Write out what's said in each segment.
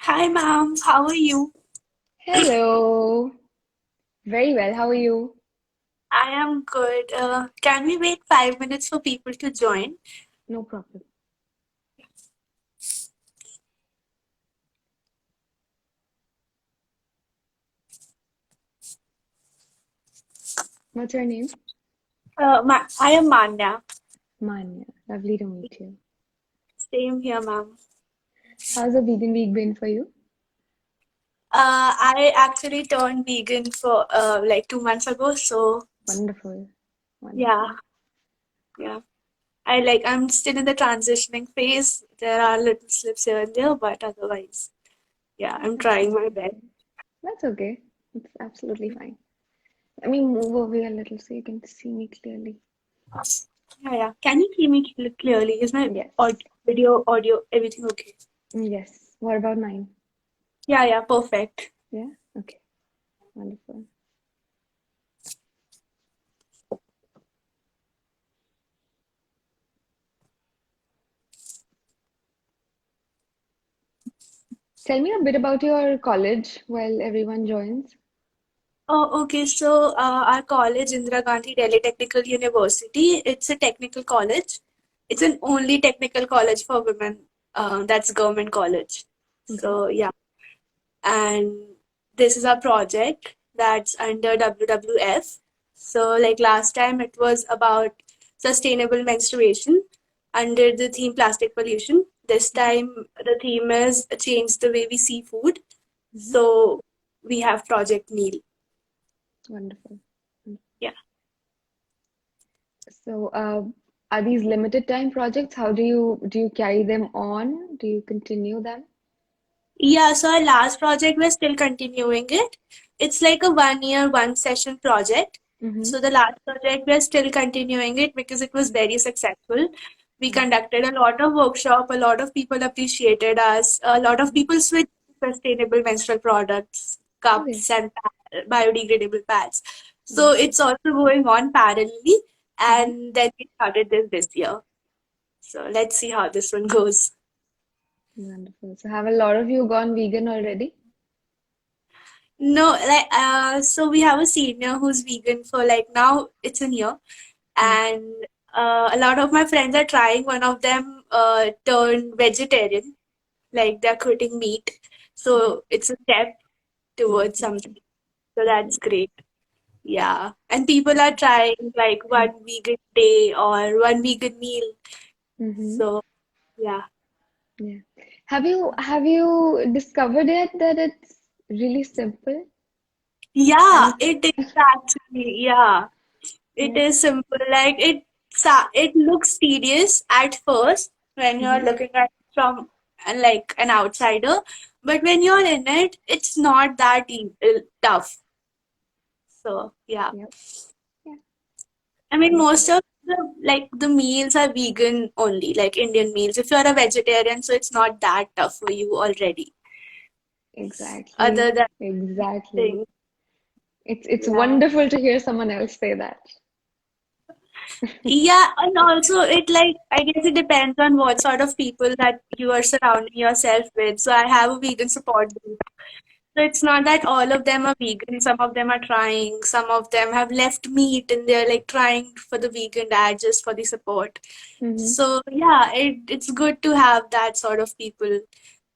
Hi, ma'am. How are you? Hello. Very well. How are you? I am good. Can we wait 5 minutes for people to join? No problem. What's your name? I am Manya. Manya. Lovely to meet you. Same here, ma'am. How's the vegan week been for you? I actually turned vegan for like 2 months ago. So Wonderful. yeah, Wonderful. yeah. I'm still in the transitioning phase. There are little slips here and there, but otherwise, yeah, I'm That's trying my completely best. fine. That's okay. It's absolutely fine. Let me move away a little so you can see me clearly. Yeah, yeah. Can you hear me clearly? Is my Yes. audio, everything okay? Yes. What about mine? Yeah, yeah, perfect. Yeah? Okay. Wonderful. Tell me a bit about your college while everyone joins. Oh, okay. So, our college, Indira Gandhi Delhi Technical University, it's a technical college. It's an only technical college for women. That's government college. Okay. So, yeah. And this is our project that's under WWF. So, like last time, it was about sustainable menstruation under the theme plastic pollution. This time, the theme is change the way we see food. Mm-hmm. So, we have Project Meal. Wonderful. Yeah. So, are these limited time projects? How do you carry them on? Do you continue them? Yeah, so our last project, we're still continuing it. It's like a 1 year, one session project. Mm-hmm. So the last project, we're still continuing it because it was very successful. We conducted a lot of workshop, a lot of people appreciated us, a lot of Mm-hmm. people switched to sustainable menstrual products, Okay, cups and biodegradable pads. So wonderful. it's also going on parallelly, Mm-hmm. and then we started this year. So let's see how this one goes. Wonderful. So, have a lot of you gone vegan already? No, so we have a senior who's vegan for like now it's a year, Mm. and a lot of my friends are trying. One of them turned vegetarian, like they're quitting meat. Mm-hmm. So it's a step towards something. Definitely, So that's definitely. great. Yeah, and people are Okay. trying like one vegan day or one vegan meal. Mm-hmm. So yeah. Yeah. Have you discovered yet that it's really simple? Yeah, And it is actually, yeah. It yeah. is simple. Like it looks tedious at first when you're Mm-hmm. looking at it from like an outsider, but when you're in it, it's not that tough. So yeah, Yep. Yeah. I mean Wonderful. most of the meals are vegan only, like Indian meals. If you're a vegetarian, so it's not that tough for you already. Exactly. Other than Exactly. things, It's yeah. wonderful to hear someone else say that. Yeah, and also it like I guess it depends on what sort of people that you are surrounding yourself with. So I have a vegan support group. So it's not that all of them are vegan. Some of them are trying. Some of them have left meat and they're like trying for the vegan diet just for the support. Mm-hmm. So yeah, it's good to have that sort of people.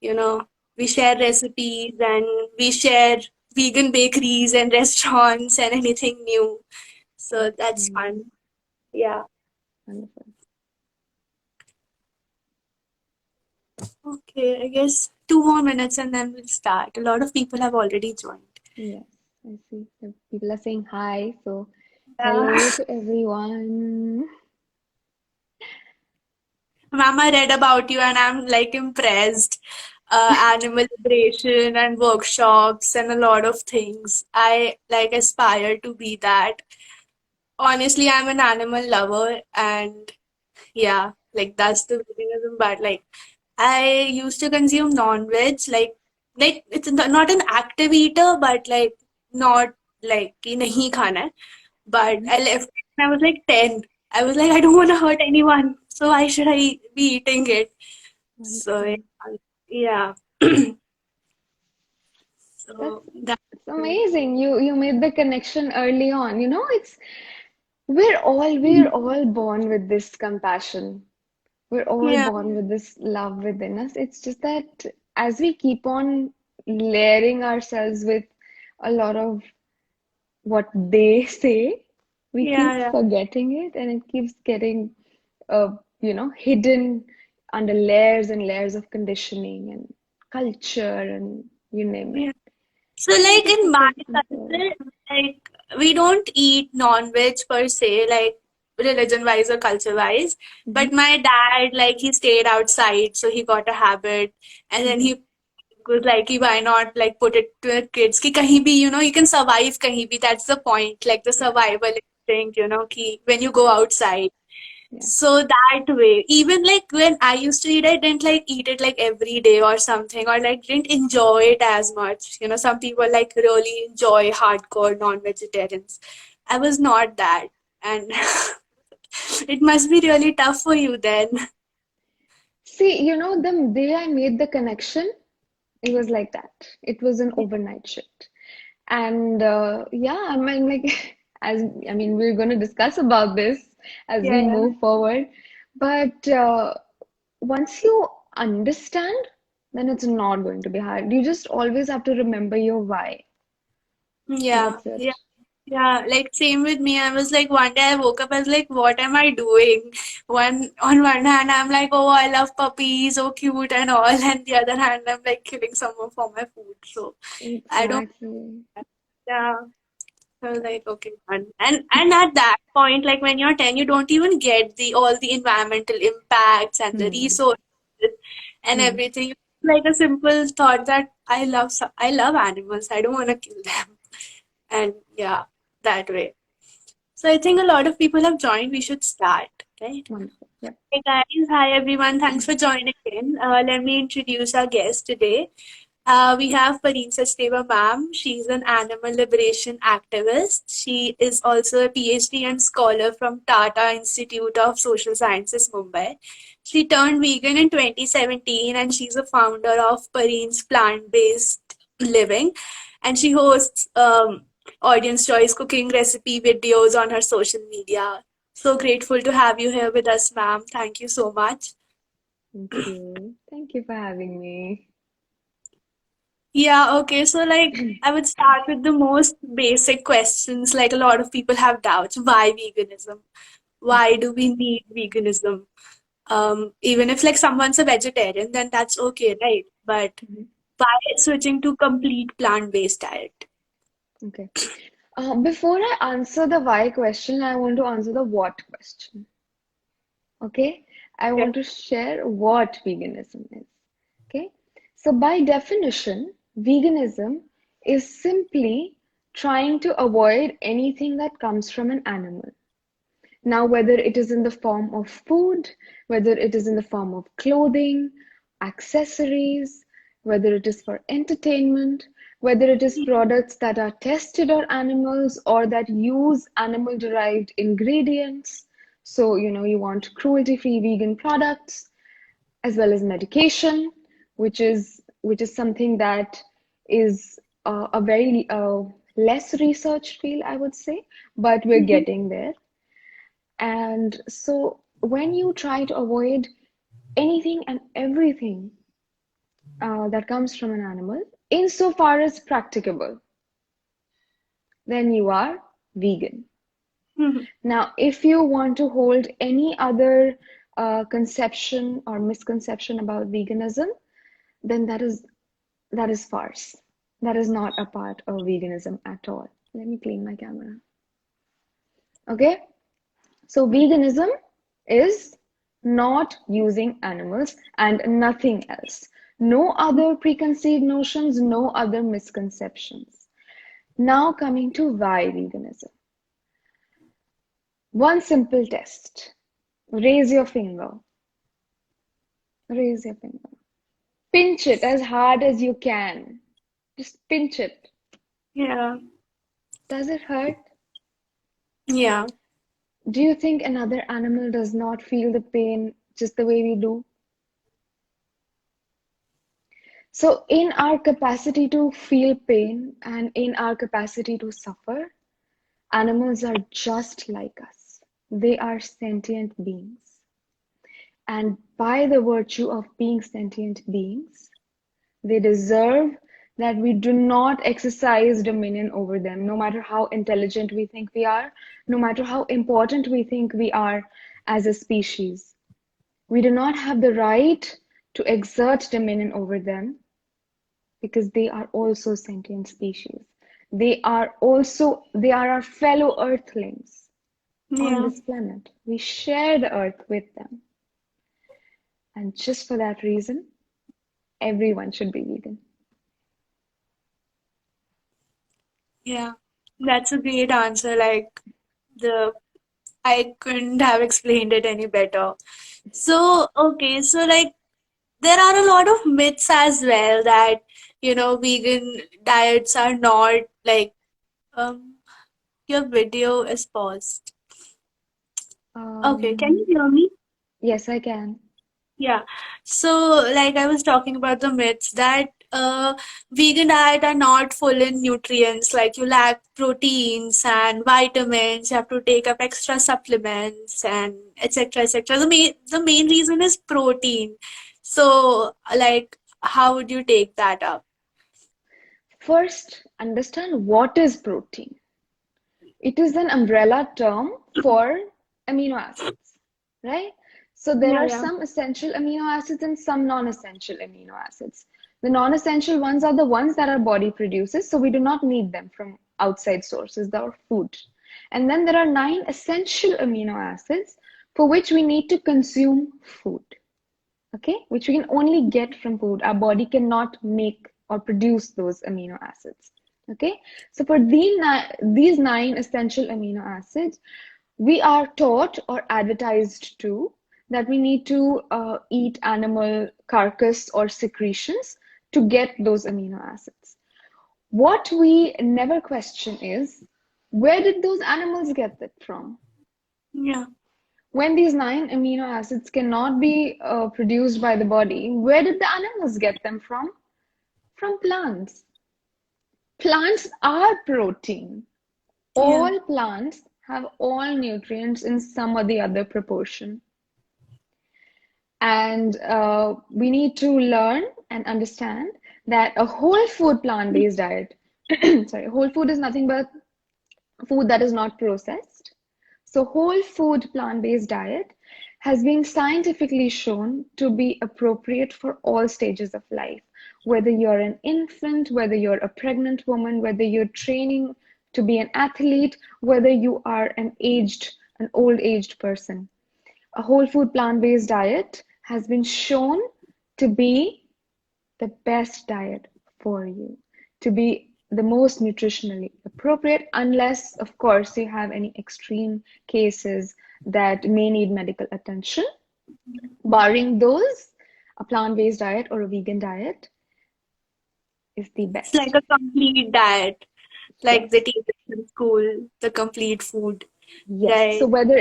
You know, we share recipes and we share vegan bakeries and restaurants and anything new. So that's Absolutely. fun. Yeah. Wonderful. Okay, I guess 2 more minutes and then we'll start. A lot of people have already joined. Yes, I see. The people are saying hi, so Yeah. hello to everyone. Ma'am, I read about you and I'm like impressed. Animal liberation and workshops and a lot of things. I like aspire to be that. Honestly, I'm an animal lover and yeah, like that's the veganism, but like I used to consume non-veg, like it's not an active eater, but like not like कि नहीं खाना है. But Mhm. I left it when I was like 10. I was like, I don't want to hurt anyone, so why should I be eating it? So Wonderful. yeah. That's So that's it's it. amazing. You made the connection early on. You know, it's we're all born with this compassion. We're all Yeah, born with this love within us. It's just that as we keep on layering ourselves with a lot of what they say, we yeah, keep yeah, forgetting it and it keeps getting hidden under layers and layers of conditioning and culture and you name it. yeah. So, So I like guess in it's my very simple. culture, like we don't eat non-veg per se, like religion-wise or culture-wise. Hmm. But my dad, like he stayed outside, so he got a habit, and then Hmm. he was like, "Ki why not like put it to the kids? Ki kahin bhi, you can survive kahin bhi. That's the point, like the Yeah, survival instinct, ki when you go outside." yeah. So that way, even like when I used to eat, I didn't like eat it like every day or something, or like didn't enjoy it as much. Some people like really enjoy hardcore non-vegetarians. I was not that, and it must be really tough for you then. See, the day I made the connection, it was like that. It was an overnight shift. And yeah, I mean, like, we're going to discuss about this as Yeah, we yeah, move forward. But once you understand, then it's not going to be hard. You just always have to remember your why. yeah, That's yeah. it. Yeah, like same with me. I was like one day I woke up, I was like, what am I doing? On one hand, I'm like, oh, I love puppies, so cute and all, and the other hand, I'm like killing someone for my food. So I don't. Exactly. Yeah. I was like, okay, done. And at that point, like when you're 10, you don't even get the all the environmental impacts and the Hmm. resources and Hmm. everything. Like a simple thought that I love animals. I don't want to kill them. And yeah, that way. So I think a lot of people have joined. We should start, right? Wonderful. Yep. Hey guys, hi everyone. Thanks for joining in. Let me introduce our guest today. We have Pareen Sachdeva ma'am. She's an animal liberation activist. She is also a PhD and scholar from Tata Institute of Social Sciences, Mumbai. She turned vegan in 2017 and she's a founder of Pareen's Plant-Based Living. And she hosts audience choice cooking recipe videos on her social media. So grateful to have you here with us, ma'am. Thank you so much. Thank you. Thank you for having me. Yeah, okay. So, like, I would start with the most basic questions. Like, a lot of people have doubts. Why veganism? Why do we need veganism? Even if, like, someone's a vegetarian, then that's okay, right? But Mhm. why switching to complete plant-based diet? Okay. Before I answer the why question, I want to answer the what question. Okay? I Yeah. want to share what veganism is. Okay? So, by definition, veganism is simply trying to avoid anything that comes from an animal. Now, whether it is in the form of food, whether it is in the form of clothing, accessories, whether it is for entertainment, whether it is products that are tested on animals or that use animal derived ingredients. So, you want cruelty free vegan products as well as medication, which is something that is a very less researched field, I would say, but we're Mhm. getting there. And so when you try to avoid anything and everything that comes from an animal, insofar as practicable, then you are vegan. Mhm. Now, if you want to hold any other conception or misconception about veganism, then that is farce. That is not a part of veganism at all. Let me clean my camera. Okay? So veganism is not using animals and nothing else. No other preconceived notions, no other misconceptions. Now coming to why veganism. One simple test. Raise your finger. Raise your finger. Pinch it as hard as you can. Just pinch it. Yeah. Does it hurt? Yeah. Do you think another animal does not feel the pain just the way we do? So, in our capacity to feel pain and in our capacity to suffer, animals are just like us. They are sentient beings. And by the virtue of being sentient beings, they deserve that we do not exercise dominion over them, no matter how intelligent we think we are, no matter how important we think we are as a species. We do not have the right to exert dominion over them because they are also sentient species. They are our fellow earthlings on Yeah. this planet. We share the earth with them. And just for that reason, everyone should be vegan. Yeah. That's a great answer. Like the I couldn't have explained it any better. So, okay, so like there are a lot of myths as well that, vegan diets are not like, um, your video is paused. Okay, can you Um, hear me? yes, I can. Yeah. So, like I was talking about the myths that vegan diet are not full in nutrients, like you lack proteins and vitamins, you have to take up extra supplements and etc. etc. The main reason is protein. So, like, how would you take that up? First, understand what is protein. It is an umbrella term for amino acids, right? So there Yeah, are yeah. some essential amino acids and some non-essential amino acids. The non-essential ones are the ones that our body produces, so we do not need them from outside sources or food. And then there are nine essential amino acids for which we need to consume food, okay, which we can only get from food. Our body cannot make or produce those amino acids. Okay, so for these nine essential amino acids, we are taught or advertised to that we need to eat animal carcass or secretions to get those amino acids. What we never question is, where did those animals get that from? Yeah. When these nine amino acids cannot be produced by the body, where did the animals get them from? From plants. Plants are protein. Yeah. All plants have all nutrients in some or the other proportion. And we need to learn and understand that a whole food plant-based diet, sorry, whole food is nothing but food that is not processed. So, whole food plant based diet has been scientifically shown to be appropriate for all stages of life. Whether you're an infant, whether you're a pregnant woman, whether you're training to be an athlete, whether you are an old aged person. A whole food plant based diet has been shown to be the best diet for you, to be the most nutritionally appropriate, unless, of course, you have any extreme cases that may need medical attention. Barring those, a plant-based diet or a vegan diet is the It's like best. a complete diet, like they Yes. teach us in school, the complete food, Yes. So right? whether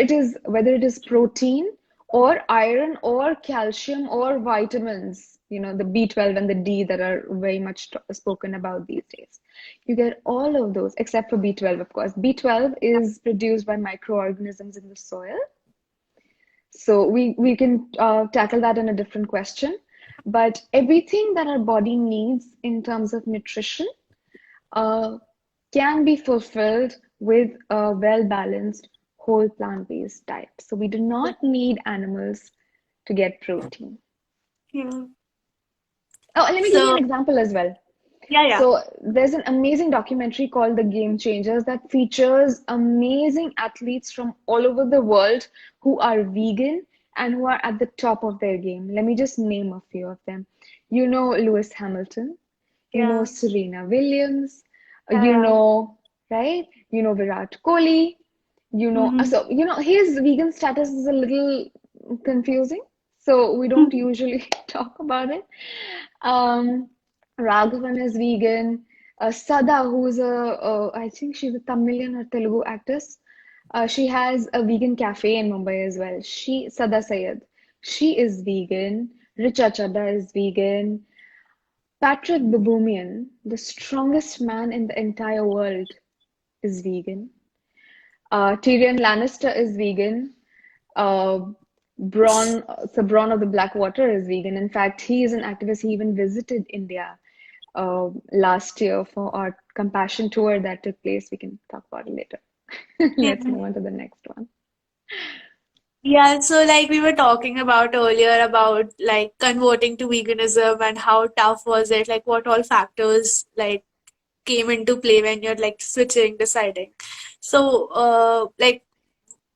it is protein or iron or calcium or vitamins, the B12 and the D that are very much spoken about these days. You get all of those except for B12, of course. B12 is produced by microorganisms in the soil. So we can tackle that in a different question. But everything that our body needs in terms of nutrition uh, can be fulfilled with a well-balanced whole plant-based diet. So we do not need animals to get protein. Yeah. Oh, and let me give you an So, example as well. yeah, yeah. So there's an amazing documentary called The Game Changers that features amazing athletes from all over the world who are vegan and who are at the top of their game. Let me just name a few of them. You know Lewis Hamilton, you know Yeah, Serena Williams, yeah, you yeah. know, right? You know Virat Kohli, Mm-hmm. his vegan status is a little confusing, so we don't usually talk about it. Um, Raghavan is vegan. Sada, who's I think she's a Tamilian or Telugu actress. She has a vegan cafe in Mumbai as well. Sada Sayed, she is vegan. Richa Chadda is vegan. Patrick Baboumian, the strongest man in the entire world, is vegan. Tyrion Lannister is vegan. Uh, Bronn of the Blackwater is vegan. In fact, he is an activist. He even visited India last year for our compassion tour that took place. We can talk about it later. Let's Yeah. move on to the next one. Yeah, so like we were talking about earlier about like converting to veganism and how tough was it, like what all factors like came into play when you're like switching, deciding. So, like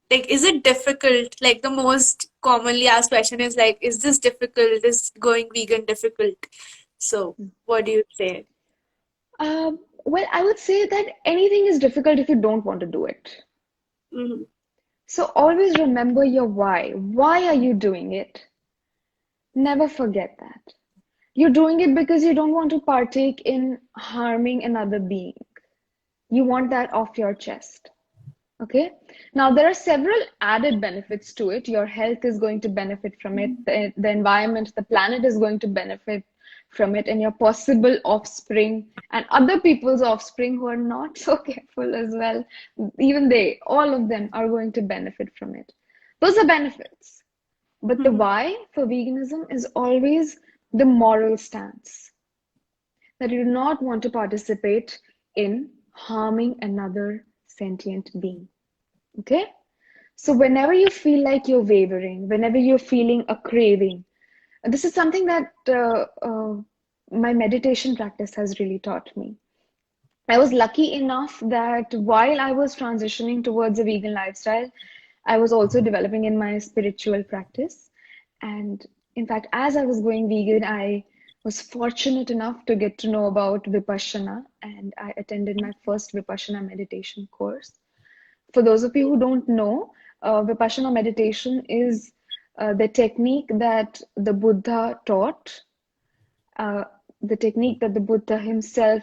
is it difficult? Like the most commonly asked question is like, is this difficult? Is going vegan difficult? So, what do you say? Well, I would say that anything is difficult if you don't want to do it. Mhm. So always remember your why. Why are you doing it? Never forget that. You're doing it because you don't want to partake in harming another being. You want that off your chest. Okay. Now, there are several added benefits to it. Your health is going to benefit from it. The environment, the planet is going to benefit from it, and your possible offspring and other people's offspring who are not so careful as well, even they, all of them are going to benefit from it. Those are benefits. But the Mhm. why for veganism is always the moral stance that you do not want to participate in harming another sentient being. Okay? So, whenever you feel like you're wavering, whenever you're feeling a craving, this is something that my meditation practice has really taught me. I was lucky enough that while I was transitioning towards a vegan lifestyle, I was also developing in my spiritual practice. And in fact, as I was going vegan, I was fortunate enough to get to know about Vipassana, and I attended my first Vipassana meditation course. For those of you who don't know, Vipassana meditation is the technique that the Buddha taught, uh, the technique that the Buddha himself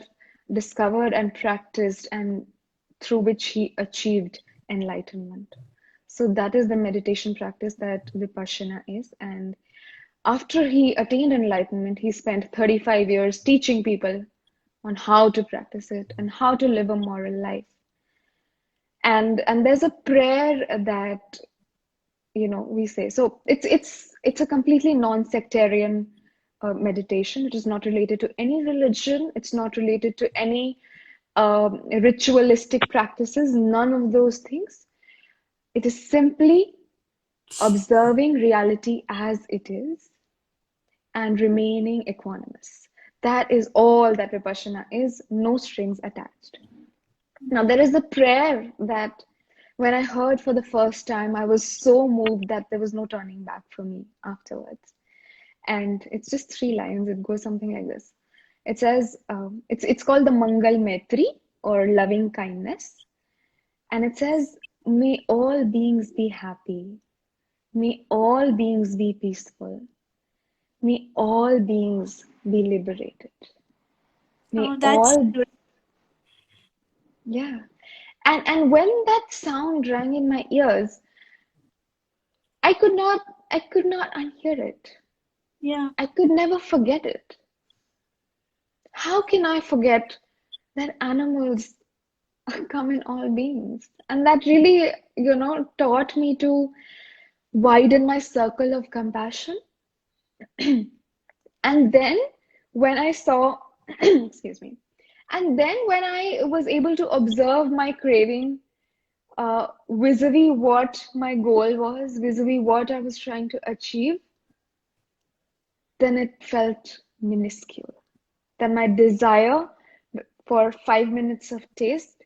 discovered and practiced, and through which he achieved enlightenment. So that is the meditation practice that Vipassana is. And after he attained enlightenment, he spent 35 years teaching people on how to practice it and how to live a moral life. And there's a prayer that we say. So it's a completely non-sectarian meditation. It is not related to any religion. It's not related to any ritualistic practices. None of those things. It is simply observing reality as it is and remaining equanimous. That is all that Vipassana is. No strings attached. Now, there is a prayer that when I heard for the first time, I was so moved that there was no turning back for me afterwards. And it's just 3 lines. It goes something like this. It says, it's called the Mangal Maitri, or loving kindness. And it says, may all beings be happy. May all beings be peaceful. May all beings be liberated. Oh, May that's all, good. yeah. And when that sound rang in my ears, I could not unhear it. Yeah. I could never forget it. How can I forget that animals come in all beings? And that really, taught me to widen my circle of compassion. And then when I saw, excuse me, and then when I was able to observe my craving vis-a-vis what my goal was, vis-a-vis what I was trying to achieve, then it felt minuscule. Then my desire for 5 minutes of taste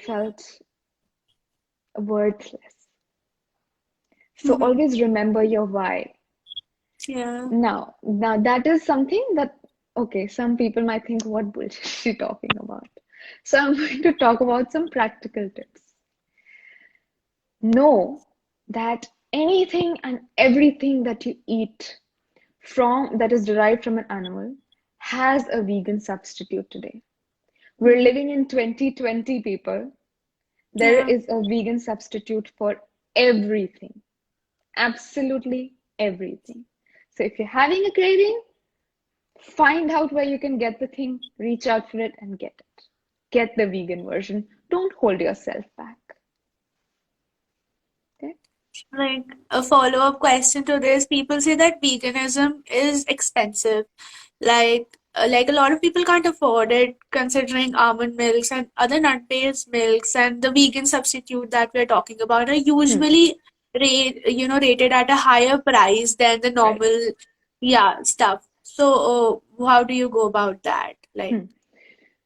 felt worthless. So Mhm. always remember your why. Yeah. Now that is something that, okay, some people might think, what bullshit is she talking about? So I'm going to talk about some practical tips. Know that anything and everything that you eat from that is derived from an animal has a vegan substitute today. We're Mhm. living in 2020, people. There Yeah. is a vegan substitute for everything, absolutely everything. So if you're having a craving, Find out where you can get the thing, reach out for it and get it. Get the vegan version. Don't hold yourself back. Okay? Like a follow-up question to this, people say that veganism is expensive. Like a lot of people can't afford it considering almond milks and other nut-based milks, and the vegan substitute that we're talking about are Hmm. usually rated at a higher price than the Right. normal, yeah, stuff. So how do you go about that? Like, Hmm.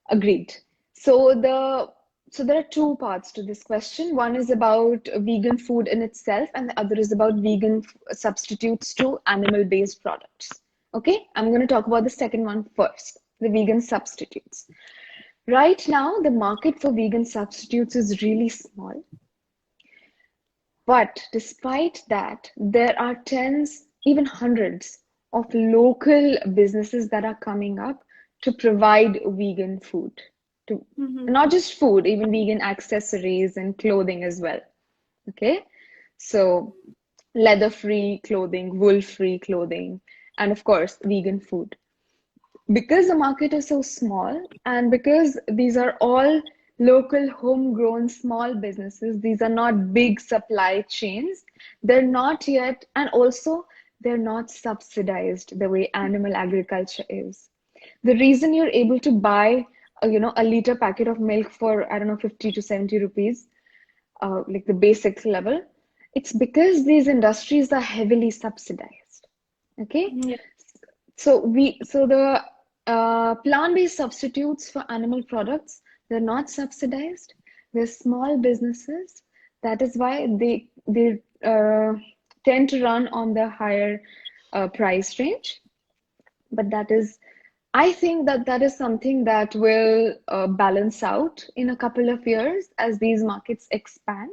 Agreed. So there are two parts to this question. One is about vegan food in itself, and the other is about vegan substitutes to animal-based products. Okay, I'm going to talk about the second one first, the vegan substitutes. Right now, the market for vegan substitutes is really small. But despite that, there are tens, even hundreds of local businesses that are coming up to provide vegan food. To mm-hmm. not just food, even vegan accessories and clothing as well. Okay? So leather-free clothing, wool-free clothing, and of course, vegan food. Because the market is so small and because these are all local homegrown small businesses, these are not big supply chains, they're not yet, and also they're not subsidized the way animal agriculture is. The reason you're able to buy a liter packet of milk for, I don't know, 50 to 70 rupees, like the basic level, it's because these industries are heavily subsidized. Okay? Yeah, So the plant-based substitutes for animal products, they're not subsidized. They're small businesses. That is why they tend to run on the higher price range. But I think that is something that will balance out in a couple of years as these markets expand.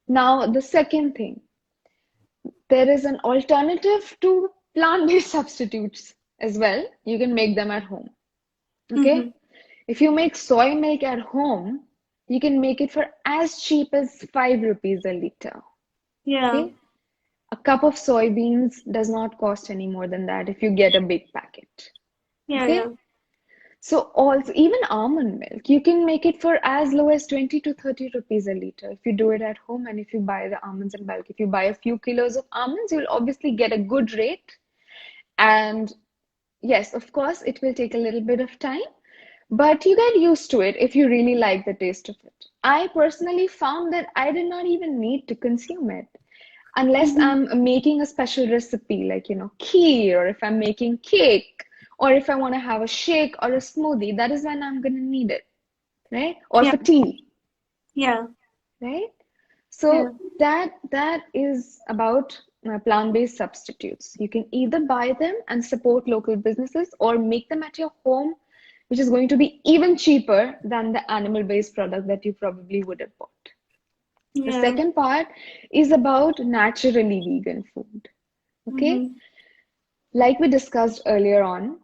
Now, the second thing, there is an alternative to plant-based substitutes as well. You can make them at home. mm-hmm. Okay? If you make soy milk at home, you can make it for as cheap as 5 rupees a liter. Yeah, Okay? A cup of soybeans does not cost any more than that if you get a big packet. yeah, Okay? yeah, So also even almond milk, you can make it for as low as 20 to 30 rupees a liter if you do it at home and if you buy the almonds in bulk. If you buy a few kilos of almonds, you'll obviously get a good rate. And yes, of course, it will take a little bit of time, but you get used to it if you really like the taste of it. I personally found that I did not even need to consume it unless mm-hmm. I'm making a special recipe like, kheer, or if I'm making cake, or if I want to have a shake or a smoothie, that is when I'm going to need it, right? Or Yeah, for tea, yeah, right? yeah, So that is about plant-based substitutes. You can either buy them and support local businesses or make them at your home, which is going to be even cheaper than the animal-based product that you probably would have bought. The yeah, second part is about naturally vegan food. Okay? mm-hmm. Like we discussed earlier on,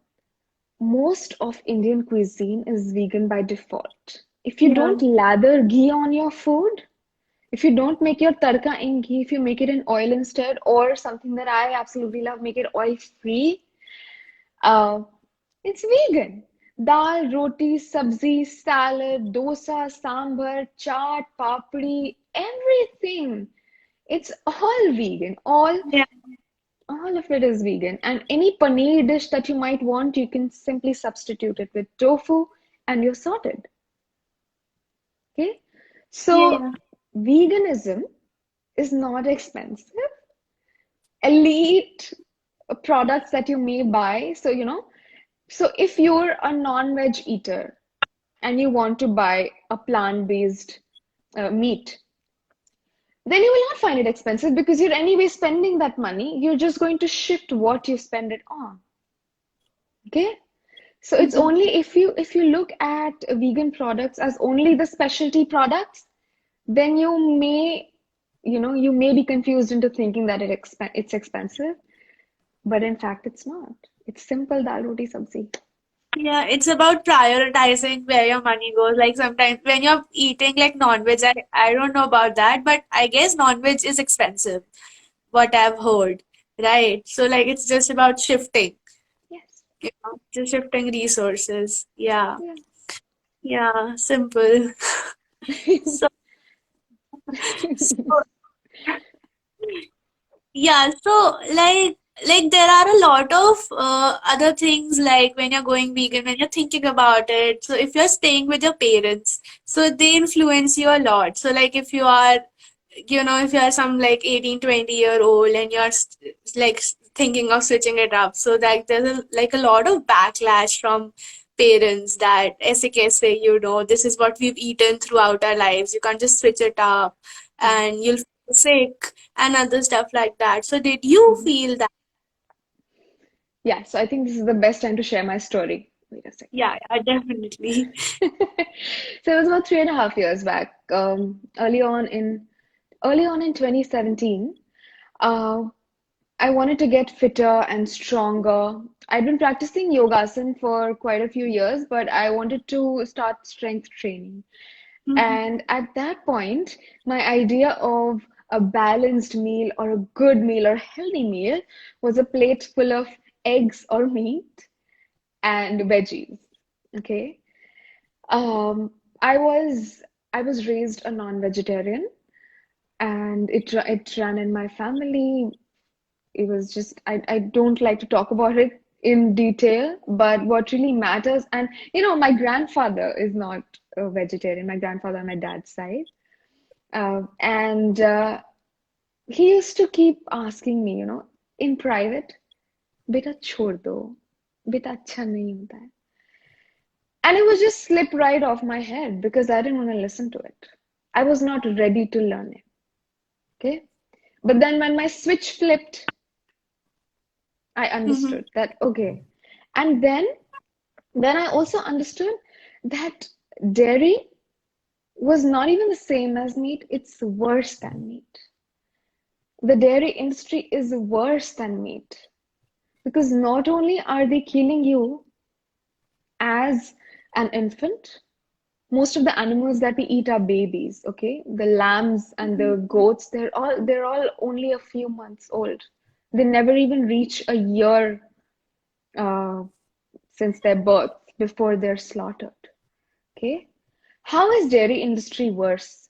most of Indian cuisine is vegan by default. If you Yeah, don't lather ghee on your food, if you don't make your tadka in ghee, if you make it in oil instead, or something that I absolutely love, make it oil free, uh, it's vegan. Dal, roti, sabzi, salad, dosa, sambar, chaat, papdi, everything. It's all vegan. yeah, All of it is vegan. And any paneer dish that you might want, you can simply substitute it with tofu and you're sorted. Okay? So yeah, veganism is not expensive. Elite products that you may buy. So if you're a non-veg eater and you want to buy a plant-based meat, then you will not find it expensive because you're anyway spending that money. You're just going to shift what you spend it on. Okay? So it's mm-hmm. only if you look at vegan products as only the specialty products, then you may be confused into thinking that it's expensive, but in fact it's not. It's simple dal roti sabzi. Yeah, it's about prioritizing where your money goes. Like sometimes when you're eating like non-veg, I don't know about that, but I guess non-veg is expensive, what I've heard, right? So like it's just about shifting. Yes. Just shifting resources. Yeah. Yeah. Yeah. Simple. So, so yeah, so like there are a lot of other things like when you're going vegan, when you're thinking about it. So if you're staying with your parents, so they influence you a lot. So like if you are, if you're some like 18, 20-year old and you're thinking of switching it up, so like there's like a lot of backlash from parents that say, this is what we've eaten throughout our lives. You can't just switch it up Mm. and you'll feel sick and other stuff like that. So did you Mhm. feel that? Yeah, so I think this is the best time to share my story. Wait a second. Yeah, yeah, definitely. So it was about 3.5 years back. Early on in 2017, uh, I wanted to get fitter and stronger. I'd been practicing yogasan for quite a few years, but I wanted to start strength training. Mhm, And at that point, my idea of a balanced meal or a good meal or healthy meal was a plate full of eggs or meat and veggies. Okay. Um, I was I was raised a non-vegetarian, and it ran in my family. It was just I don't like to talk about it in detail, but what really matters, and my grandfather is not a vegetarian. My grandfather on my dad's side, and he used to keep asking me, in private, "Beta छोड़ दो, beta अच्छा नहीं होता है." And it would just slip right off my head because I didn't want to listen to it. I was not ready to learn it. Okay. But then when my switch flipped, I mhm, understood that, okay. And then I also understood that dairy was not even the same as meat, it's worse than meat. The dairy industry is worse than meat because not only are they killing you as an infant, most of the animals that we eat are babies, okay? The lambs and mhm, the goats, they're all only a few months old. They never even reach a year uh, since their birth before they're slaughtered. Okay? How is dairy industry worse?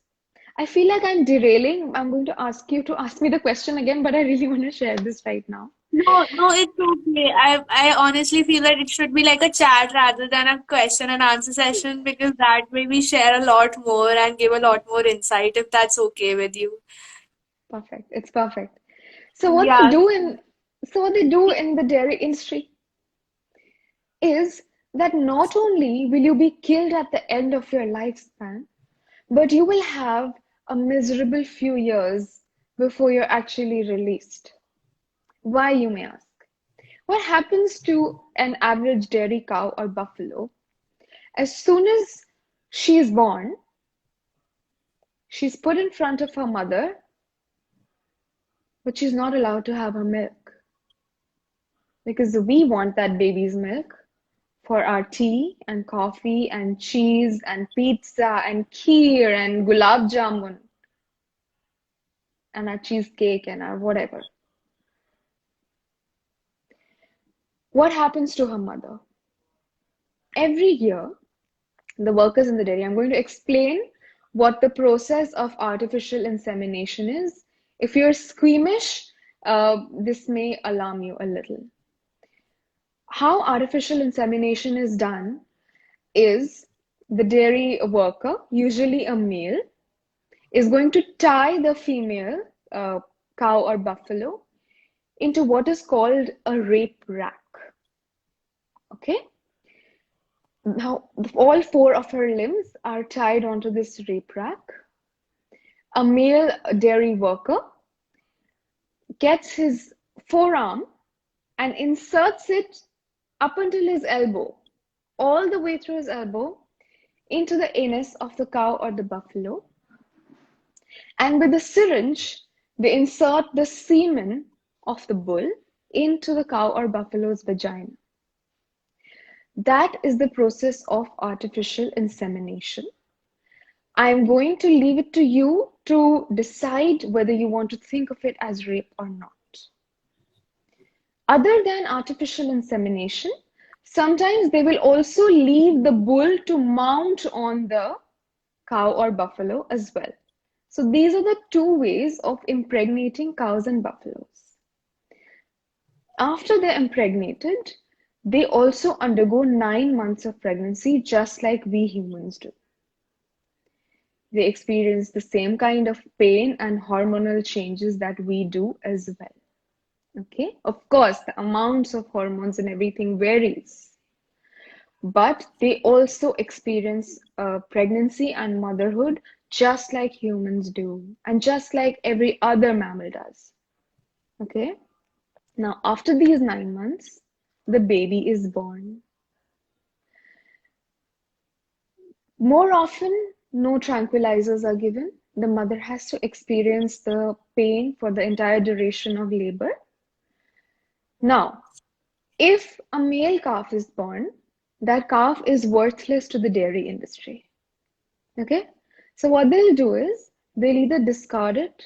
I feel like I'm derailing. I'm going to ask you to ask me the question again, but I really want to share this right now. No, no, it's okay. I honestly feel that it should be like a chat rather than a question and answer session because that way we share a lot more and give a lot more insight if that's okay with you. Perfect. It's perfect. So what they Yeah. do in so what they do in the dairy industry is that not only will you be killed at the end of your lifespan, but you will have a miserable few years before you're actually released. Why, you may ask? What happens to an average dairy cow or buffalo? As soon as she is born, she's put in front of her mother, but she's not allowed to have her milk because we want that baby's milk for our tea and coffee and cheese and pizza and kheer and gulab jamun and our cheesecake and our whatever. What happens to her mother? Every year, the workers in the dairy, I'm going to explain what the process of artificial insemination is. If you're squeamish, this may alarm you a little. How artificial insemination is done is the dairy worker, usually a male, is going to tie the female cow or buffalo into what is called a rape rack. Okay? Now, all four of her limbs are tied onto this rape rack. A male dairy worker gets his forearm and inserts it up until his elbow, all the way through his elbow, into the anus of the cow or the buffalo. And with a syringe, they insert the semen of the bull into the cow or buffalo's vagina. That is the process of artificial insemination. I'm going to leave it to you to decide whether you want to think of it as rape or not. Other than artificial insemination, Sometimes they will also leave the bull to mount on the cow or buffalo as well. So these are the two ways of impregnating cows and buffaloes. After they're impregnated, they also undergo 9 months of pregnancy, just like we humans do. They experience the same kind of pain and hormonal changes that we do as well. Okay, of course, the amounts of hormones and everything varies, but they also experience pregnancy and motherhood just like humans do, and just like every other mammal does. Okay, now after these 9 months, the baby is born. More often, no tranquilizers are given. The mother has to experience the pain for the entire duration of labor. Now, if a male calf is born, that calf is worthless to the dairy industry. Okay? So what they'll do is they'll either discard it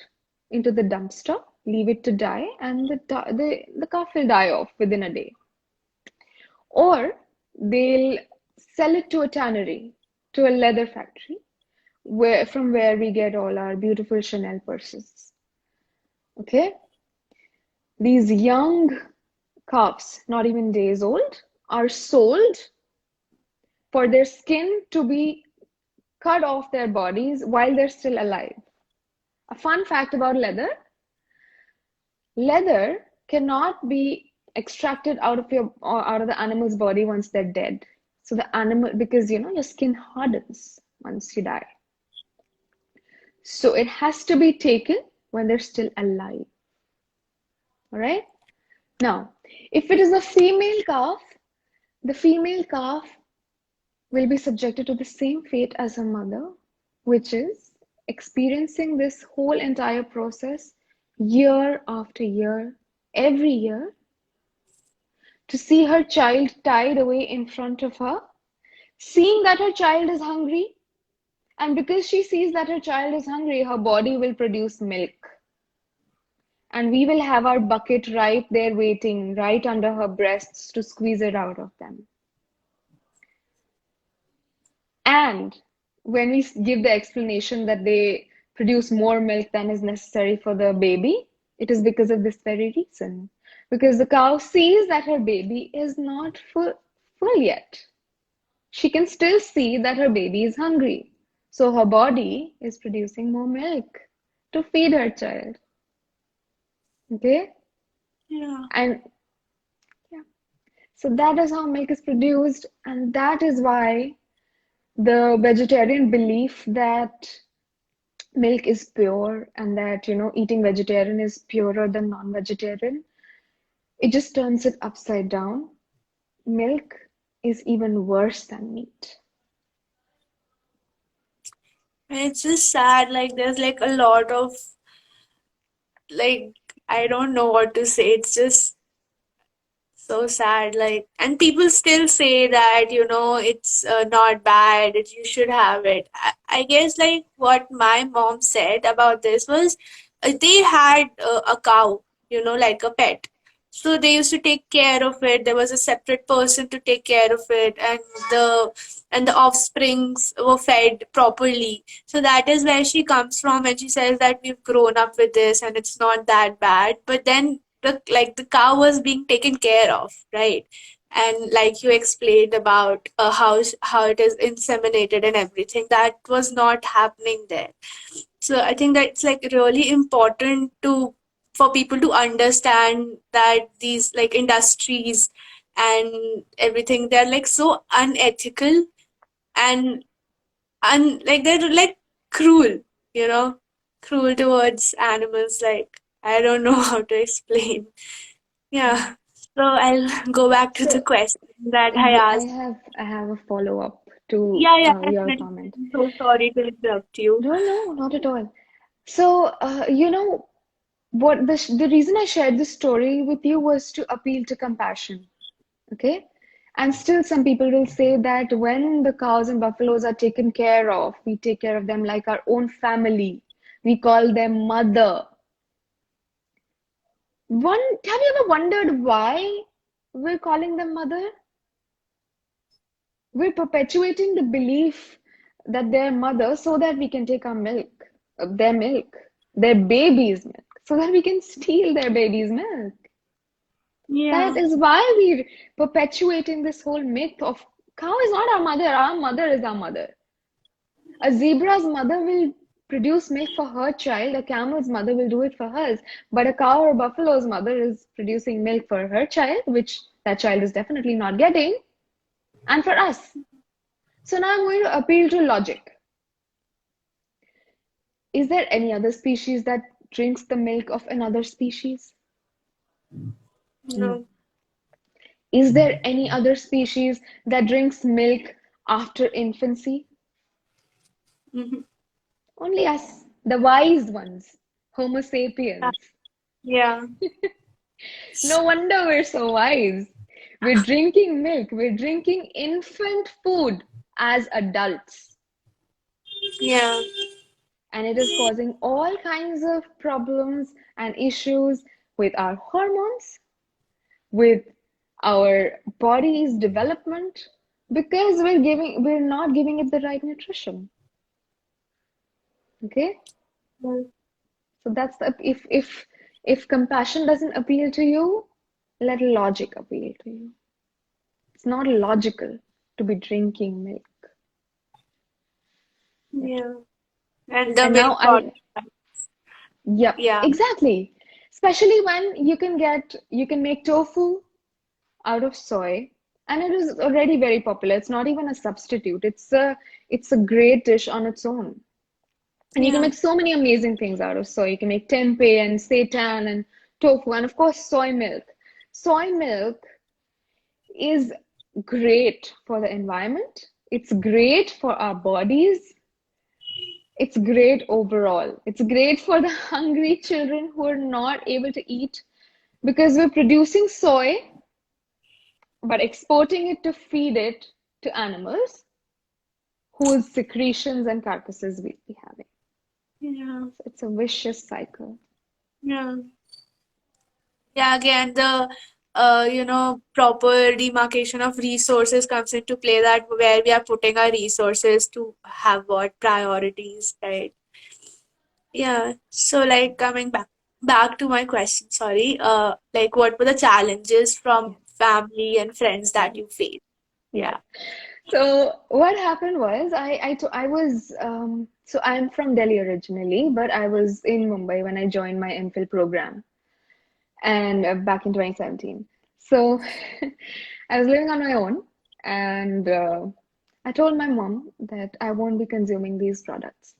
into the dumpster, leave it to die, and the calf will die off within a day. Or they'll sell it to a tannery, to a leather factory, where we get all our beautiful Chanel purses. Okay? These young calves, not even days old, are sold for their skin to be cut off their bodies while they're still alive. A fun fact about leather: leather cannot be extracted out of the animal's body once they're dead. So the animal, because your skin hardens once you die. So it has to be taken when they're still alive. All right? Now, if it is a female calf, the female calf will be subjected to the same fate as her mother, which is experiencing this whole entire process year after year, every year, to see her child tied away in front of her, seeing that her child is hungry, and because she sees that her child is hungry, her body will produce milk. And we will have our bucket right there waiting, right under her breasts to squeeze it out of them. And when we give the explanation that they produce more milk than is necessary for the baby, it is because of this very reason. Because the cow sees that her baby is not full yet. She can still see that her baby is hungry. So her body is producing more milk to feed her child. Okay? Yeah. And yeah, so that is how milk is produced, and that is why the vegetarian belief that milk is pure and that eating vegetarian is purer than non-vegetarian, it just turns it upside down. Milk is even worse than meat. And it's just sad, like there's like a lot of like I don't know what to say. It's just so sad. Like, and people still say that, it's not bad, that you should have it. I guess like what my mom said about this was they had a cow, like a pet. So they used to take care of it. There was a separate person to take care of it, and the offsprings were fed properly. So that is where she comes from, and she says that we've grown up with this, and it's not that bad. But then the cow was being taken care of, right? And like you explained about how it is inseminated and everything, that was not happening there. So I think that it's like really important to for people to understand that these like industries and everything, they're like so unethical and like they're like cruel, you know, cruel towards animals. Like I don't know how to explain. Yeah. Yeah. So I'll go back to the So question that I asked. I have a follow-up to Yeah, yeah, your definitely. comment. I'm so sorry to interrupt you. No, no, not at all. So, what the reason I shared this story with you was to appeal to compassion. Okay? And still, some people will say that when the cows and buffaloes are taken care of, we take care of them like our own family. We call them mother. Have you ever wondered why we're calling them mother? We're perpetuating the belief that they're mother so that we can take our milk, their baby's milk, so that we can steal their baby's milk. That Yeah. is why we're perpetuating this whole myth of cow is not our mother is our mother. A zebra's mother will produce milk for her child, a camel's mother will do it for hers, but a cow or buffalo's mother is producing milk for her child, which that child is definitely not getting, and for us. So now I'm going to appeal to logic. Is there any other species that drinks the milk of another species? No. No. Is there any other species that drinks milk after infancy? Mhm. Only us, the wise ones, Homo sapiens. Yeah. No wonder we're so wise. We're drinking milk, we're drinking infant food as adults, Yeah. and it is causing all kinds of problems and issues with our hormones, with our body's development, because we're not giving it the right nutrition. Okay? Mm. So that's the if compassion doesn't appeal to you, let logic appeal to you. It's not logical to be drinking milk. Yeah. Yeah. And the And now milk product. yep, Yeah. exactly. Especially when you can make tofu out of soy, and it is already very popular. It's not even a substitute. It's a great dish on its own. And you can Yeah. make so many amazing things out of soy. You can make tempeh and seitan and tofu, and of course soy milk. Soy milk is great for the environment. It's great for our bodies. It's great overall. It's great for the hungry children who are not able to eat because we're producing soy but exporting it to feed it to animals whose secretions and carcasses we'll be having. Yeah. So it's a vicious cycle. Yeah. Yeah, again, the proper demarcation of resources comes into play, that where we are putting our resources to have what priorities, right? Yeah. So like coming back to my question, sorry. Like what were the challenges Yeah, from family and friends that right. you faced? Yes. Yeah. So what happened was I was so I'm from Delhi originally, but I was in Mumbai when I joined my M.Phil program and back in 2017. So I was living on my own, and I told my mom that I won't be consuming these products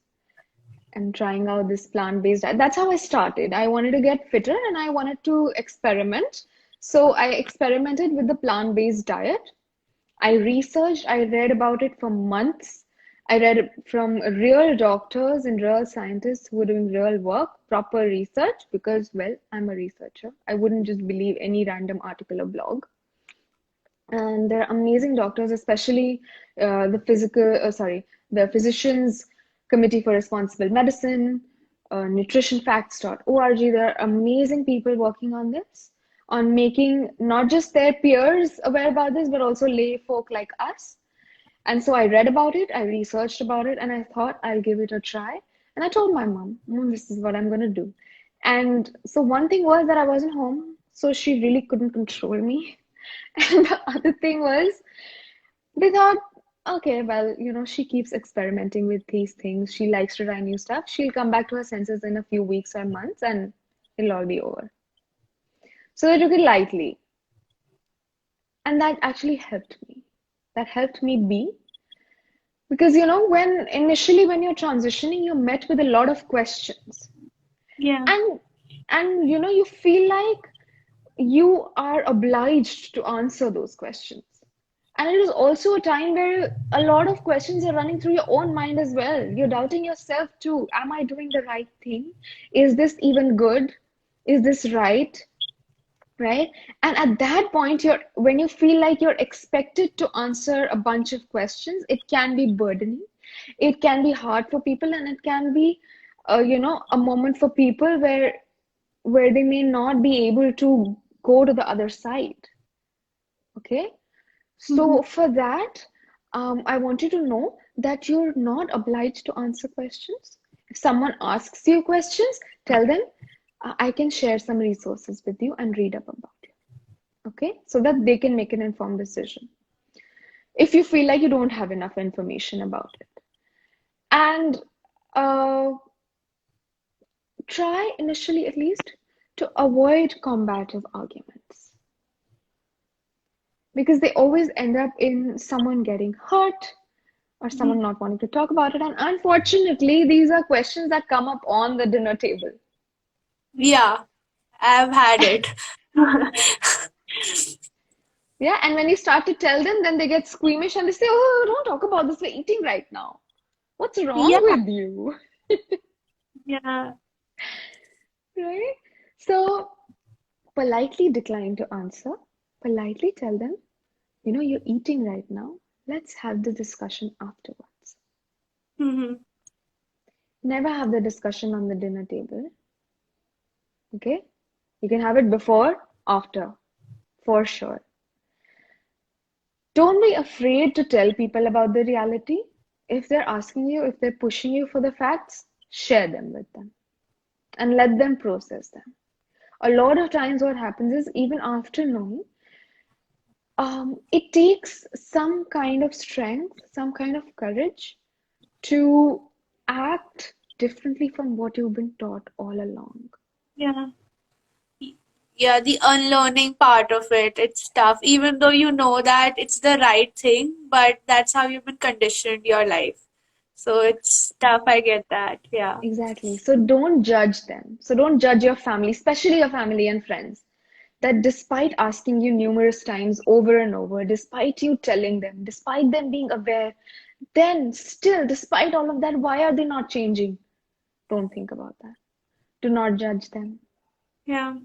and trying out this plant-based diet. That's how I started. I wanted to get fitter and I wanted to experiment. So I experimented with the plant-based diet. I researched, I read about it for months. I read from real doctors and real scientists who were doing real work, proper research, because, well, I'm a researcher. I wouldn't just believe any random article or blog. And they're amazing doctors, especially the Physicians Committee for Responsible Medicine, nutritionfacts.org. There are amazing people working on this, on making not just their peers aware about this, but also lay folk like us. And so I read about it, I researched about it, and I thought I'll give it a try. And I told my mom, Mom, this is what I'm going to do. And so one thing was that I wasn't home, so she really couldn't control me. And the other thing was, they thought, okay, well, she keeps experimenting with these things. She likes to try new stuff. She'll come back to her senses in a few weeks or months and it'll all be over. So they took it lightly. And that actually helped me. That helped me be. Because, when you're transitioning, you're met with a lot of questions. Yeah. And, you feel like you are obliged to answer those questions. And it is also a time where a lot of questions are running through your own mind as well. You're doubting yourself too. Am I doing the right thing? Is this even good? Is this right? Right? And at that point, when you feel like you're expected to answer a bunch of questions, it can be burdening. It can be hard for people, and it can be, a moment for people where they may not be able to go to the other side. Okay? Mm-hmm. So for that, I want you to know that you're not obliged to answer questions. If someone asks you questions, tell them, I can share some resources with you and read up about it. Okay? So that they can make an informed decision. If you feel like you don't have enough information about it. And uh, try initially, at least, to avoid combative arguments because they always end up in someone getting hurt or someone Mhm. not wanting to talk about it. And unfortunately, these are questions that come up on the dinner table. Yeah, I've had it. Yeah, and when you start to tell them, then they get squeamish and they say, "Oh, don't talk about this. We're eating right now. What's wrong Yeah, with you?" yeah, Right? So politely decline to answer. Politely tell them, you're eating right now. Let's have the discussion afterwards. hmm, Never have the discussion on the dinner table. Okay? You can have it before, after, for sure. Don't be afraid to tell people about the reality. If they're asking you, if they're pushing you for the facts, share them with them and let them process them. A lot of times, what happens is, even after knowing, it takes some kind of strength, some kind of courage to act differently from what you've been taught all along. yeah. Yeah, the unlearning part of it, it's tough, even though you know that it's the right thing, but that's how you've been conditioned your life. So it's tough, I get that. Yeah. Exactly. So don't judge them. So don't judge your family, especially your family and friends. That despite asking you numerous times over and over, despite you telling them, despite them being aware, then still, despite all of that, why are they not changing? Don't think about that. Do not judge them. Yeah.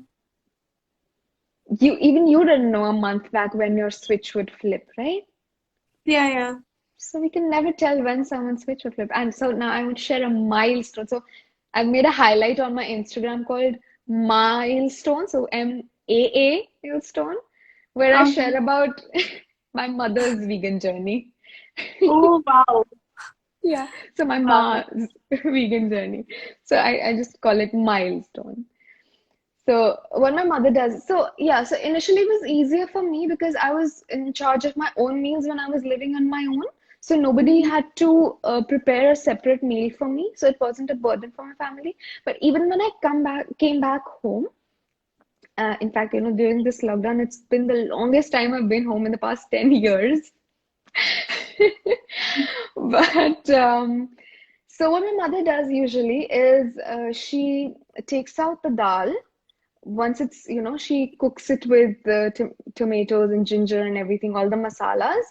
You didn't know a month back when your switch would flip, right? Yeah, yeah. So we can never tell when someone's switch will flip. And so now I want to share a milestone. So I've made a highlight on my Instagram called Milestone. So M.A.A. milestone, where I Uh-huh. share about my mother's vegan journey. Oh, wow. Yeah. So my Wow. ma's vegan journey. So I just call it milestone. So what my mother does, so yeah, so initially it was easier for me because I was in charge of my own meals when I was living on my own. So nobody Mhm. had to prepare a separate meal for me, so it wasn't a burden for my family. But even when I came back home, in fact, during this lockdown, it's been the longest time I've been home in the past 10 years. But so what my mother does usually is she takes out the dal once it's, she cooks it with the tomatoes and ginger and everything, all the masalas.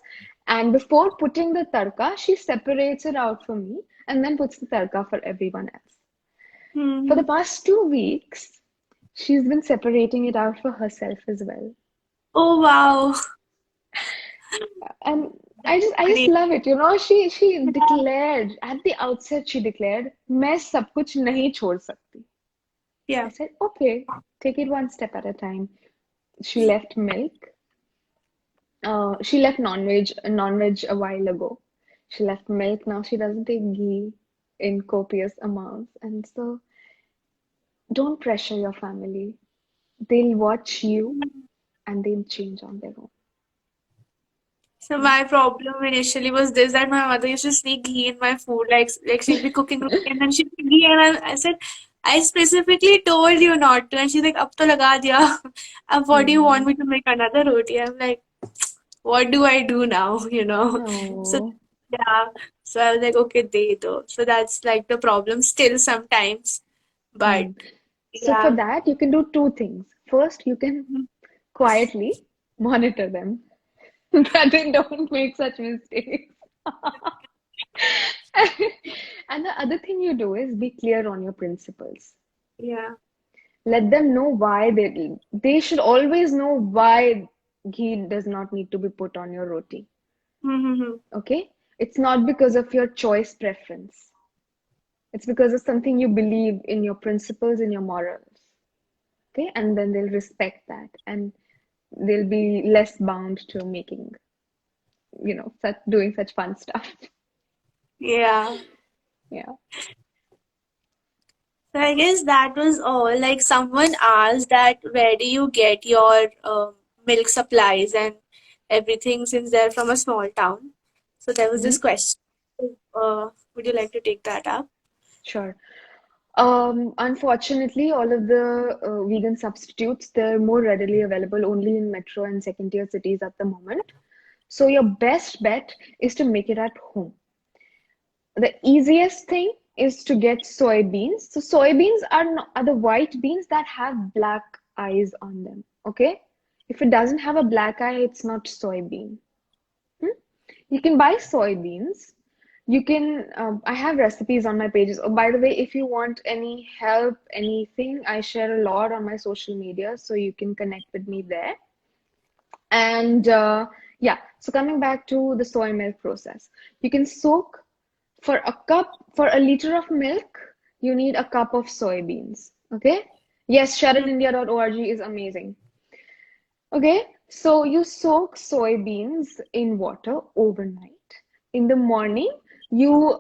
And before putting the tarka, she separates it out for me and then puts the tarka for everyone else. For the Mhm. past 2 weeks, she's been separating it out for herself as well. Oh, wow. And I just Great. love it. She declared at the outset, she declared, मैं सब कुछ नहीं छोड़ सकती. I Yeah. said, okay, take it one step at a time. She left milk. She left non-veg a while ago. She left milk. Now she doesn't take ghee in copious amounts. And so don't pressure your family. They'll watch you and they'll change on their own. So Yeah. my problem initially was this that my mother used to sneak ghee in my food, like she'd be cooking roti and then she'd put ghee and I said, I specifically told you not to, and she's like, "Ab to laga diya. Ab what do you want Hmm. me to make another roti?" I'm like, what do I do now? So Oh. yeah, so I was like, okay, de do. So that's like the problem still sometimes, but Hmm. So for yeah. that, you can do two things. First, you can quietly monitor them that they don't make such mistakes. And the other thing you do is be clear on your principles. Yeah. Let them know why they should always know why ghee does not need to be put on your roti. Mm-hmm. Okay? It's not because of your choice preference. It's because of something you believe in your principles, in your morals. Okay? And then they'll respect that and they'll be less bound to making. doing such fun stuff. Yeah. Yeah. So I guess that was all. Like someone asked that where do you get your milk supplies and everything since they're from a small town. So there was this Hmm. question. Would you like to take that up? Sure. Unfortunately, all of the vegan substitutes, they're more readily available only in metro and second tier cities at the moment. So your best bet is to make it at home. The easiest thing is to get soybeans. So soybeans are the white beans that have black eyes on them. Okay? If it doesn't have a black eye, it's not soybean. Hmm? You can buy soybeans. You can, I have recipes on my pages. Oh, by the way, if you want any help, anything, I share a lot on my social media, so you can connect with me there. And yeah, so coming back to the soy milk process, you can soak for a liter of milk, you need a cup of soybeans. Okay? Yes, SharonIndia.org is amazing. Okay, so you soak soybeans in water overnight. In the morning, you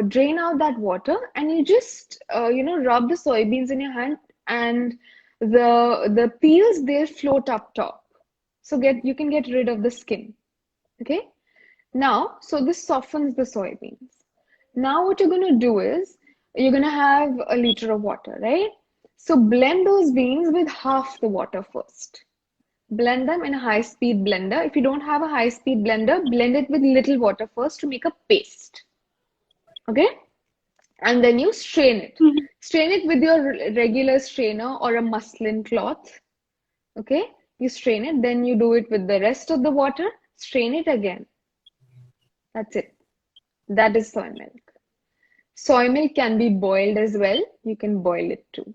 drain out that water and you just rub the soybeans in your hand, and the peels, they float up top. So you can get rid of the skin. Okay? Now, so this softens the soybeans. Now what you're going to do is you're going to have a liter of water, right? So blend those beans with half the water first. Blend them in a high-speed blender. If you don't have a high-speed blender, blend it with little water first to make a paste. Okay? And then you strain it. Mhm. Strain it with your regular strainer or a muslin cloth. Okay? You strain it, then you do it with the rest of the water, strain it again. That's it. That is soy milk. Soy milk can be boiled as well. You can boil it too.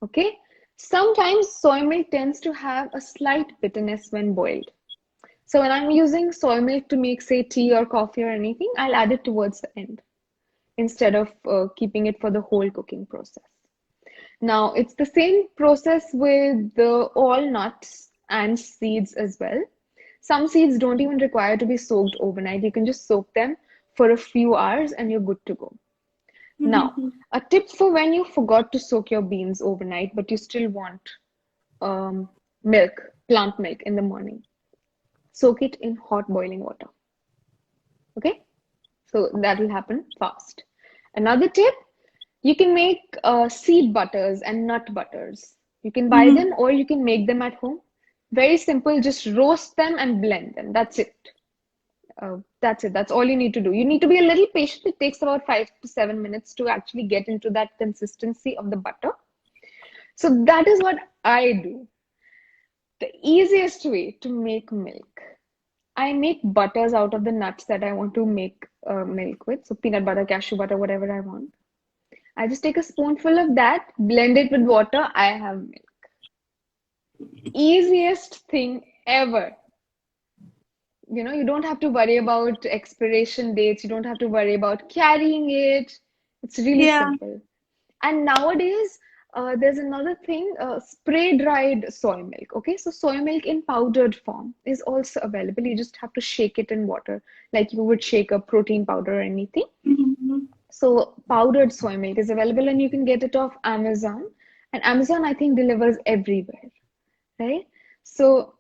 Okay? Sometimes soy milk tends to have a slight bitterness when boiled. So when I'm using soy milk to make, say, tea or coffee or anything, I'll add it towards the end instead of keeping it for the whole cooking process. Now, it's the same process with all nuts and seeds as well. Some seeds don't even require to be soaked overnight. You can just soak them for a few hours and you're good to go. Now, Mhm. a tip for when you forgot to soak your beans overnight, but you still want um, milk, plant milk in the morning. Soak it in hot boiling water. Okay? So that will happen fast. Another tip, you can make seed butters and nut butters. You can buy Mhm. them or you can make them at home. Very simple, just roast them and blend them. That's it. That's it. That's all you need to do. You need to be a little patient. It takes about 5 to 7 minutes to actually get into that consistency of the butter. So that is what I do. The easiest way to make milk. I make butters out of the nuts that I want to make milk with. So peanut butter, cashew butter, whatever I want. I just take a spoonful of that, blend it with water. I have milk. Easiest thing ever. You don't have to worry about expiration dates. You don't have to worry about carrying it. It's really Yeah. simple. And nowadays, there's another thing, spray dried soy milk. Okay, so soy milk in powdered form is also available. You just have to shake it in water like you would shake a protein powder or anything. Mhm. So powdered soy milk is available and you can get it off Amazon. And Amazon, I think, delivers everywhere, right? So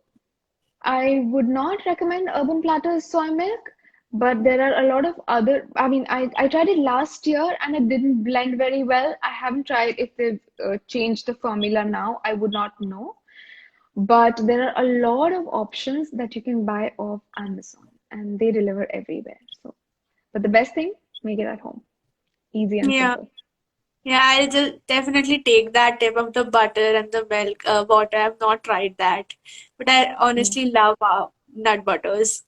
I would not recommend Urban Platter's soy milk, but there are a lot of other. I mean, I tried it last year and it didn't blend very well. I haven't tried if they've changed the formula now. I would not know. But there are a lot of options that you can buy off Amazon and they deliver everywhere. So, but the best thing, make it at home. Easy and Yeah. simple. Yeah, I'll just definitely take that tip of the butter and the milk water. I've not tried that, but I Mm. honestly love nut butters.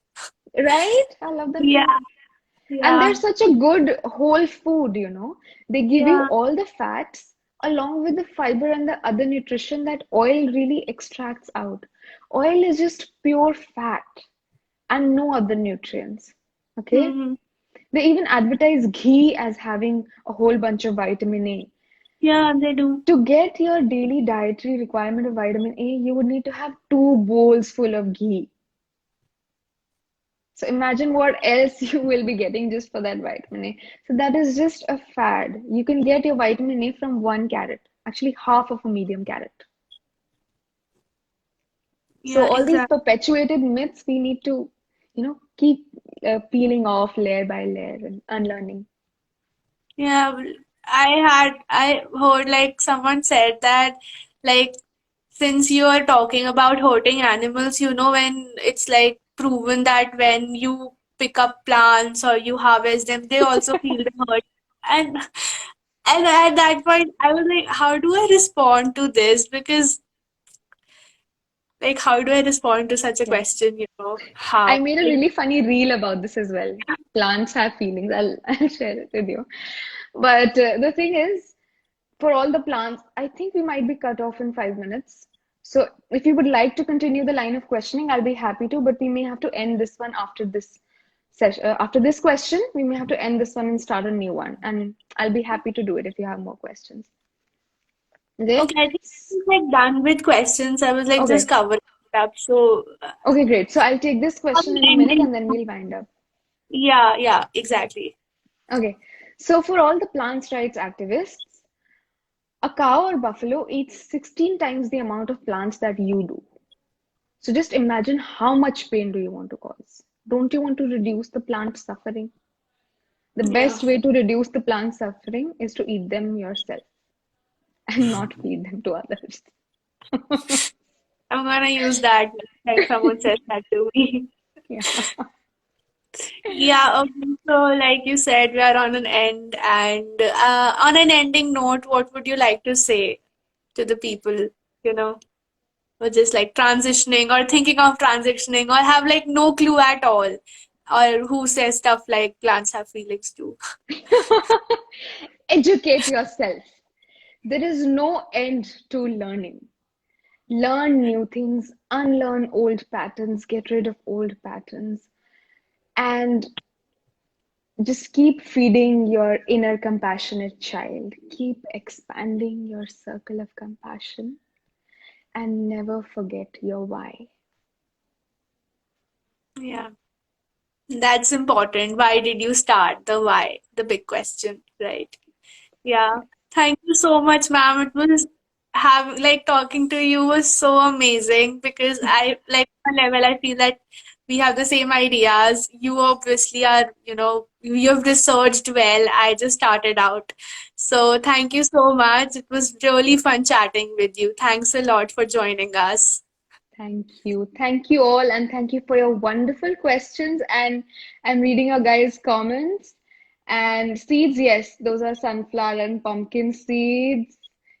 Right? I love them Yeah, too. And they're yeah, such a good whole food. They give you yeah. all the fats along with the fiber and the other nutrition that oil really extracts out. Oil is just pure fat and no other nutrients. Okay? Hmm. They even advertise ghee as having a whole bunch of vitamin A. Yeah, they do. To get your daily dietary requirement of vitamin A, you would need to have 2 bowls full of ghee. So imagine what else you will be getting just for that vitamin A. So that is just a fad. You can get your vitamin A from one carrot, actually half of a medium carrot. So Yeah, all these exactly. perpetuated myths we need to, keep peeling off layer by layer and unlearning. Yeah, I heard like someone said that like since you are talking about hurting animals, when it's like proven that when you pick up plants or you harvest them, they also feel the hurt. And and at that point, I was like, how do I respond to this? Because like, how do I respond to such a Yeah. question? I How? made a really funny reel about this as well. Plants have feelings. I'll share it with you. But the thing is, for all the plants, I think we might be cut off in 5 minutes. So if you would like to continue the line of questioning, I'll be happy to, but we may have to end this one after this session. After this question, we may have to end this one and start a new one. And I'll be happy to do it if you have more questions. Okay? Okay, I think I was like done with questions. I was like just Okay. covering it up. So, Okay, great. So I'll take this on question an in a minute ending. and then we'll wind up. Yeah, yeah, exactly. Okay. So for all the plants rights activists, a cow or buffalo eats 16 times the amount of plants that you do. So just imagine how much pain do you want to cause? Don't you want to reduce the plant suffering? The Yeah. best way to reduce the plant suffering is to eat them yourself and not feed them to others. I'm gonna use that next time someone says that to me. Yeah. Yeah, okay. So like you said, we are on an end, and on an ending note, what would you like to say to the people, you know, who are just like transitioning or thinking of transitioning or have like no clue at all, or who says stuff like plants have feelings too? Educate yourself. There is no end to learning. Learn new things, unlearn old patterns, get rid of old patterns, and just keep feeding your inner compassionate child. Keep expanding your circle of compassion and never forget your why. Yeah, that's important. Why did you start? The why, the big question, right? Yeah. Thank you so much, ma'am. It was have like talking to you was so amazing because I like on a level I feel that we have the same ideas. You obviously are, you've researched well. I just started out. So thank you so much. It was really fun chatting with you. Thanks a lot for joining us. Thank you. Thank you all, and thank you for your wonderful questions. And I'm reading your guys' comments. And seeds, yes, those are sunflower and pumpkin seeds.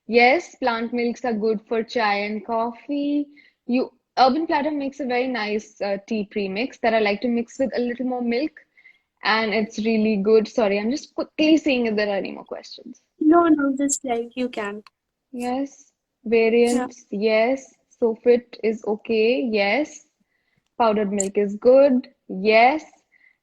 Yes, plant milks are good for chai and coffee. Urban Platter makes a very nice tea premix that I like to mix with a little more milk, and it's really good. Sorry, I'm just quickly seeing if there are any more questions. No, no, just like you can. Yes. Yeah. Variants, yes. Sofit is okay, yes. Powdered milk is good, yes.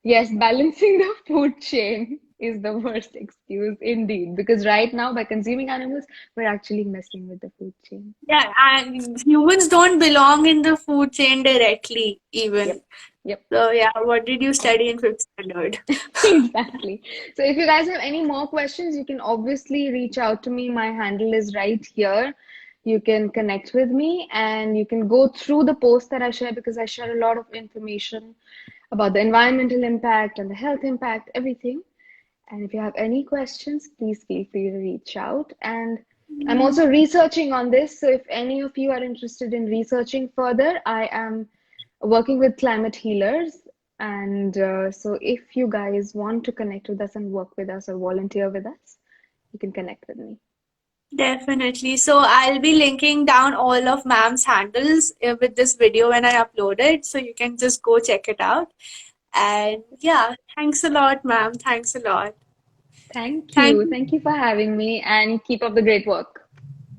Yes, balancing the food chain is the worst excuse indeed. Because right now, by consuming animals, we're actually messing with the food chain. Yeah, and humans don't belong in the food chain directly, even. Yep, yep. So yeah, what did you study in fifth standard? Exactly. So if you guys have any more questions, you can obviously reach out to me. My handle is right here. You can connect with me and you can go through the post that I share because I share a lot of information about the environmental impact and the health impact, everything. And if you have any questions, please feel free to reach out. And I'm Yeah, also researching on this. So if any of you are interested in researching further, I am working with climate healers. And so if you guys want to connect with us and work with us or volunteer with us, you can connect with me. definitely. So I'll be linking down all of ma'am's handles with this video when I upload it, so you can just go check it out. And yeah, thanks a lot, ma'am. Thanks a lot. Thank Thank you. you. Thank you for having me and keep up the great work.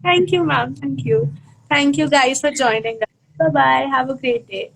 Thank you, ma'am. Thank you. Thank you guys for joining us. Bye bye. Have a great day.